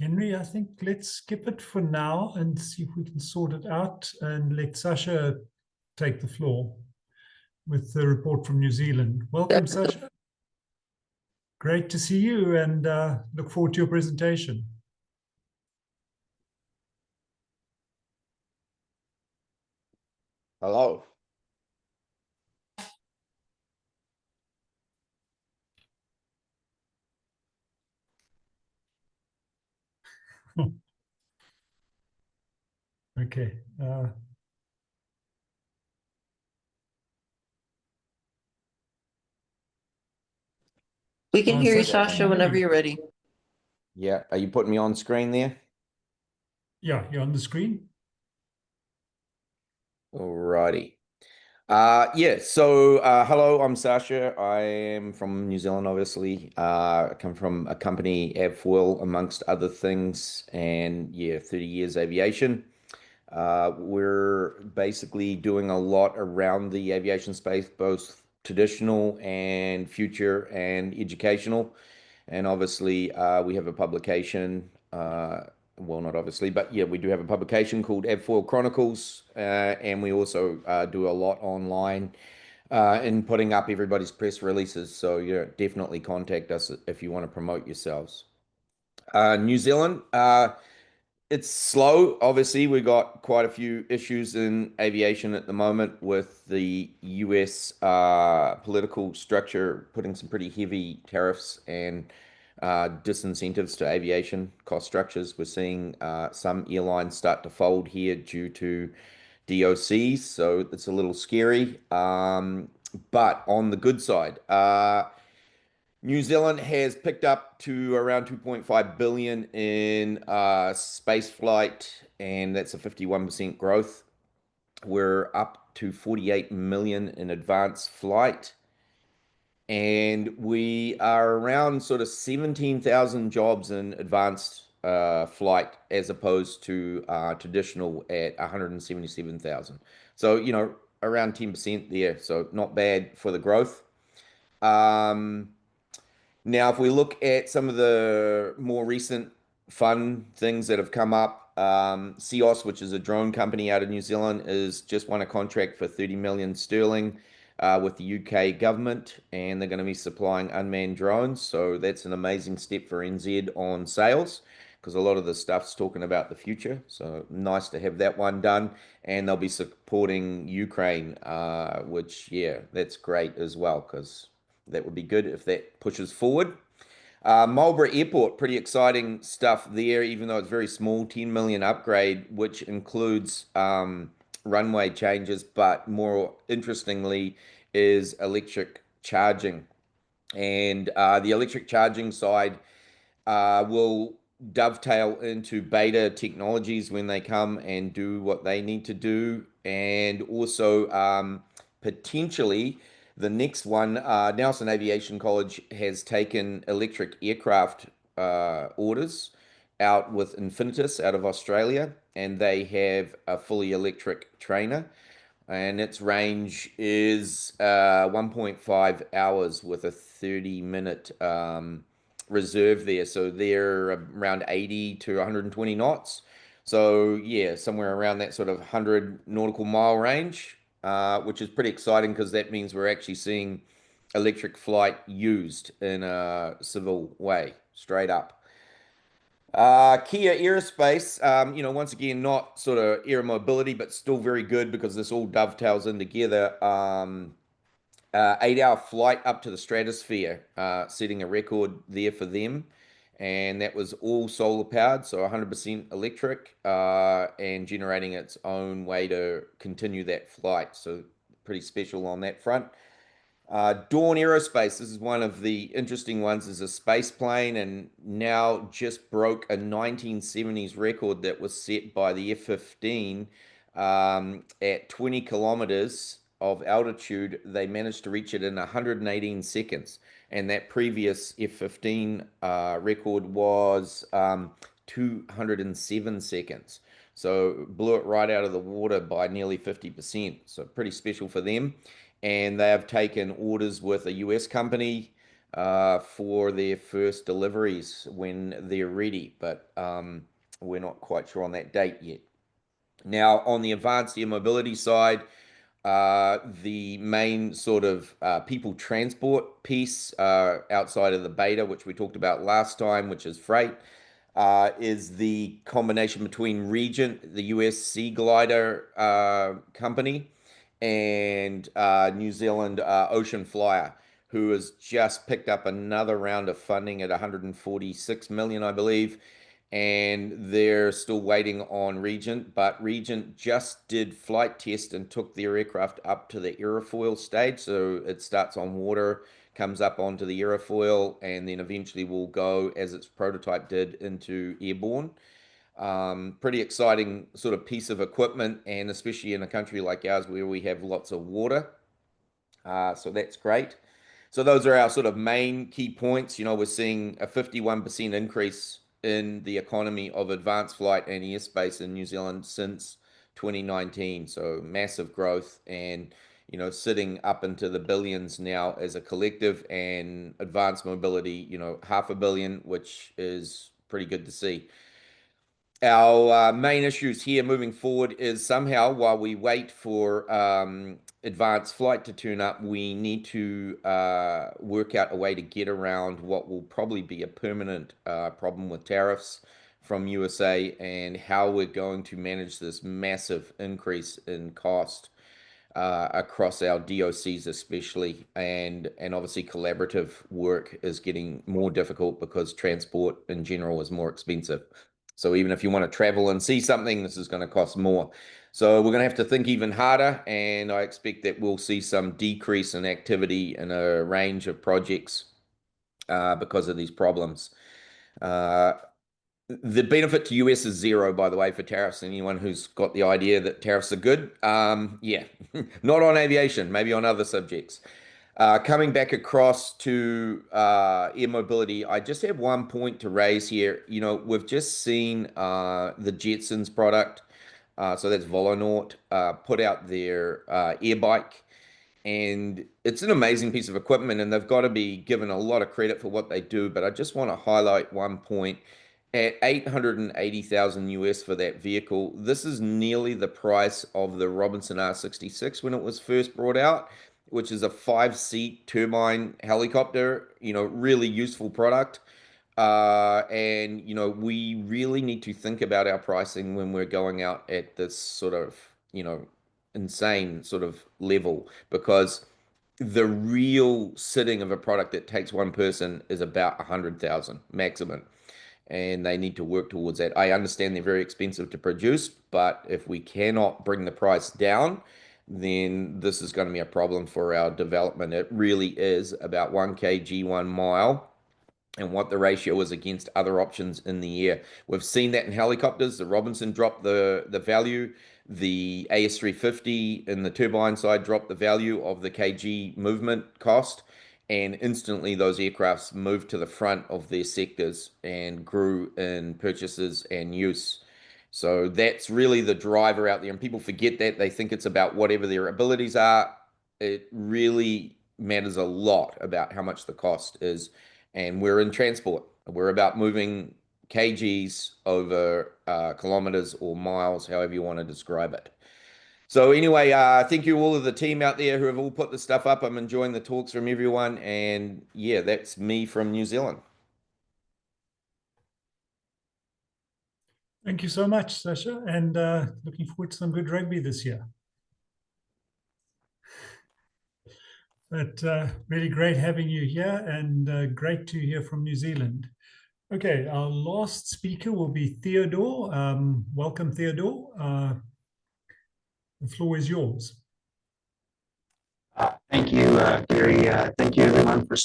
Henry, I think let's skip it for now and see if we can sort it out and let Sasha take the floor with the report from New Zealand. Welcome, Sasha. Great to see you and look forward to your presentation. Hello. Okay. We can hear you, Sasha, Sasha, whenever you're ready. Yeah, are you putting me on screen there? Yeah, you're on the screen. Alrighty. Hello, I'm Sasha. I am from New Zealand, obviously. I come from a company, Avfoil, amongst other things, and yeah, 30 years aviation. We're basically doing a lot around the aviation space, both traditional and future and educational. And obviously, we have a publication, well, not obviously, but yeah, we do have a publication called Avfoil Chronicles, and we also do a lot online in putting up everybody's press releases. So yeah, definitely contact us if you want to promote yourselves. New Zealand, it's slow. Obviously, we got quite a few issues in aviation at the moment with the US political structure putting some pretty heavy tariffs and disincentives to aviation cost structures. We're seeing some airlines start to fold here due to DOCs, so it's a little scary. But on the good side, New Zealand has picked up to around 2.5 billion in space flight, and that's a 51% growth. We're up to 48 million in advanced flight, and we are around sort of 17,000 jobs in advanced flight as opposed to traditional at 177,000. So, around 10% there. So, not bad for the growth. Um, Now, if we look at some of the more recent fun things that have come up, CEOS, which is a drone company out of New Zealand, is just won a contract for 30 million sterling with the UK government, and they're going to be supplying unmanned drones. So that's an amazing step for NZ on sales because a lot of the stuff's talking about the future. So nice to have that one done, and they'll be supporting Ukraine, which yeah, that's great as well because that would be good if that pushes forward. Marlborough Airport, pretty exciting stuff there, even though it's very small, 10 million upgrade, which includes runway changes, but more interestingly is electric charging. And the electric charging side will dovetail into beta technologies when they come and do what they need to do. And also, potentially, the next one, Nelson Aviation College has taken electric aircraft orders out with Infinitus out of Australia, and they have a fully electric trainer and its range is 1.5 hours with a 30-minute reserve there. So they're around 80 to 120 knots. So yeah, somewhere around that sort of 100 nautical mile range, which is pretty exciting because that means we're actually seeing electric flight used in a civil way, straight up. Kia Aerospace, once again, not sort of air mobility, but still very good because this all dovetails in together. 8-hour flight up to the stratosphere, setting a record there for them. And that was all solar powered, so 100% electric, and generating its own way to continue that flight. So pretty special on that front. Dawn Aerospace, this is one of the interesting ones, is a space plane and now just broke a 1970s record that was set by the F-15 at 20 kilometers of altitude. They managed to reach it in 118 seconds. And that previous F-15 record was 207 seconds. So blew it right out of the water by nearly 50%. So pretty special for them. And they have taken orders with a US company for their first deliveries when they're ready, but we're not quite sure on that date yet. Now, on the advanced air mobility side, the main sort of people transport piece outside of the beta, which we talked about last time, which is freight, is the combination between Regent, the US Sea Glider company, and New Zealand Ocean Flyer, who has just picked up another round of funding at 146 million, I believe. And they're still waiting on Regent, but Regent just did flight test and took their aircraft up to the aerofoil stage. So it starts on water, comes up onto the aerofoil, and then eventually will go, as its prototype did, into airborne. Pretty exciting sort of piece of equipment, and especially in a country like ours where we have lots of water. So that's great. So those are our sort of main key points. You know, we're seeing a 51% increase in the economy of advanced flight and airspace in New Zealand since 2019. So massive growth, and, you know, sitting up into the billions now as a collective, and advanced mobility, you know, 500 million, which is pretty good to see. Our main issues here moving forward is somehow, while we wait for advanced flight to turn up, we need to work out a way to get around what will probably be a permanent problem with tariffs from USA, and how we're going to manage this massive increase in cost across our DOCs especially, and obviously collaborative work is getting more difficult because transport in general is more expensive. So even if you want to travel and see something, this is going to cost more. So we're going to have to think even harder, and I expect that we'll see some decrease in activity in a range of projects because of these problems. The benefit to US is zero, by the way, for tariffs. Anyone who's got the idea that tariffs are good, yeah, not on aviation, maybe on other subjects. Coming back across to air mobility, I just have one point to raise here. You know, we've just seen the Jetsons product, so that's Volonaut, put out their air bike. And it's an amazing piece of equipment, and they've got to be given a lot of credit for what they do. But I just want to highlight one point. At 880,000 US for that vehicle, this is nearly the price of the Robinson R66 when it was first brought out, which is a 5-seat turbine helicopter, you know, really useful product. And, you know, we really need to think about our pricing when we're going out at this sort of, you know, insane sort of level, because the real sitting of a product that takes one person is about 100,000 maximum, and they need to work towards that. I understand they're very expensive to produce, but if we cannot bring the price down, then this is going to be a problem for our development. It really is about 1 kg 1 mile, and what the ratio is against other options in the air. We've seen that in helicopters. The Robinson dropped the value. The AS350 in the turbine side dropped the value of the kg movement cost, and instantly those aircrafts moved to the front of their sectors and grew in purchases and use. So that's really the driver out there, and people forget that. They think it's about whatever their abilities are. It really matters a lot about how much the cost is. And we're in transport. We're about moving kgs over kilometers or miles, however you want to describe it. So anyway, thank you all of the team out there who have all put this stuff up. I'm enjoying the talks from everyone. And yeah, that's me from New Zealand. Thank you so much, Sasha, and looking forward to some good rugby this year. But really great having you here, and great to hear from New Zealand. Okay, our last speaker will be Theodore. Welcome, Theodore. The floor is yours. Thank you, Gary. Thank you, everyone, for